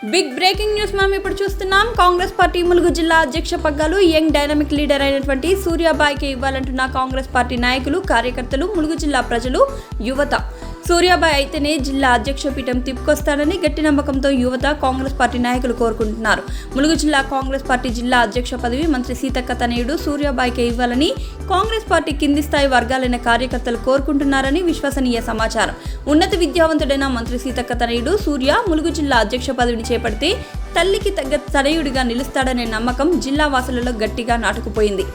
Big breaking news మనం ఇప్పుడు చూస్తున్నాం. కాంగ్రెస్ పార్టీ ములుగు జిల్లా అధ్యక్ష పగ్గాలు యంగ్ డైనమిక్ లీడర్ అయినటువంటి సూర్యాబాయికి ఇవ్వాలంటున్న కాంగ్రెస్ పార్టీ నాయకులు, కార్యకర్తలు, ములుగు జిల్లా ప్రజలు, యువత. సూర్యాబాయి అయితేనే జిల్లా అధ్యక్ష పీఠం తిప్పుకొస్తాడని గట్టి నమ్మకంతో యువత, కాంగ్రెస్ పార్టీ నాయకులు కోరుకుంటున్నారు. ములుగు జిల్లా కాంగ్రెస్ పార్టీ జిల్లా అధ్యక్ష పదవి మంత్రి సీతక్క తనయుడు సూర్యాబాయికి ఇవ్వాలని కాంగ్రెస్ పార్టీ కింది స్థాయి వర్గాలైన కార్యకర్తలు కోరుకుంటున్నారని విశ్వసనీయ సమాచారం. ఉన్నత విద్యావంతుడైన మంత్రి సీతక్క తనయుడు సూర్య ములుగు జిల్లా అధ్యక్ష పదవిని చేపడితే తల్లికి తగ్గ తనయుడిగా నిలుస్తాడనే నమ్మకం జిల్లా వాసులలో గట్టిగా నాటుకుపోయింది.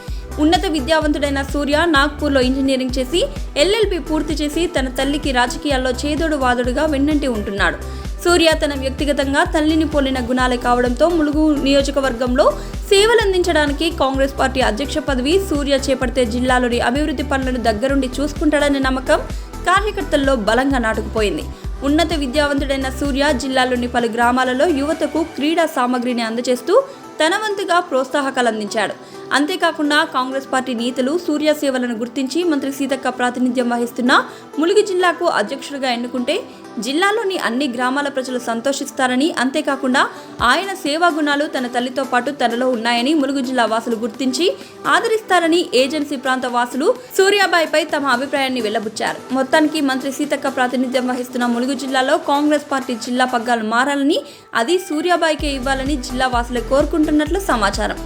ఉన్నత విద్యావంతుడైన సూర్య నాగ్పూర్లో ఇంజనీరింగ్ చేసి ఎల్ఎల్బి పూర్తి చేసి తన తల్లికి రాజకీయాల్లో చేదోడు వాదుడుగా వెన్నంటి ఉంటున్నాడు. సూర్య తన వ్యక్తిగతంగా తల్లిని పోలిన గుణాలే కావడంతో ములుగు నియోజకవర్గంలో సేవలందించడానికి కాంగ్రెస్ పార్టీ అధ్యక్ష పదవి సూర్య చేపడితే జిల్లాలోని అభివృద్ధి పనులను దగ్గరుండి చూసుకుంటాడనే నమ్మకం కార్యకర్తల్లో బలంగా నాటుకుపోయింది. ఉన్నత విద్యావంతుడైన సూర్య జిల్లాలోని పలు గ్రామాలలో యువతకు క్రీడా సామగ్రిని అందజేస్తూ తన వంతుగా ప్రోత్సాహకాలు అందించాడు. అంతేకాకుండా కాంగ్రెస్ పార్టీ నేతలు సూర్య సేవలను గుర్తించి మంత్రి సీతక్క ప్రాతినిధ్యం వహిస్తున్న ములుగు జిల్లాకు అధ్యక్షుడిగా ఎన్నుకుంటే జిల్లాలోని అన్ని గ్రామాల ప్రజలు సంతోషిస్తారని, అంతేకాకుండా ఆయన సేవా గుణాలు తన తల్లితో పాటు తనలో ఉన్నాయని ములుగు జిల్లా వాసులు గుర్తించి ఆదరిస్తారని ఏజెన్సీ ప్రాంత వాసులు సూర్యాబాయిపై తమ అభిప్రాయాన్ని వెల్లబుచ్చారు. మొత్తానికి మంత్రి సీతక్క ప్రాతినిధ్యం వహిస్తున్న ములుగు జిల్లాలో కాంగ్రెస్ పార్టీ జిల్లా పగ్గాలు మారాలని, అది సూర్యాబాయికే ఇవ్వాలని జిల్లా వాసులే కోరుకుంటున్నట్లు సమాచారం.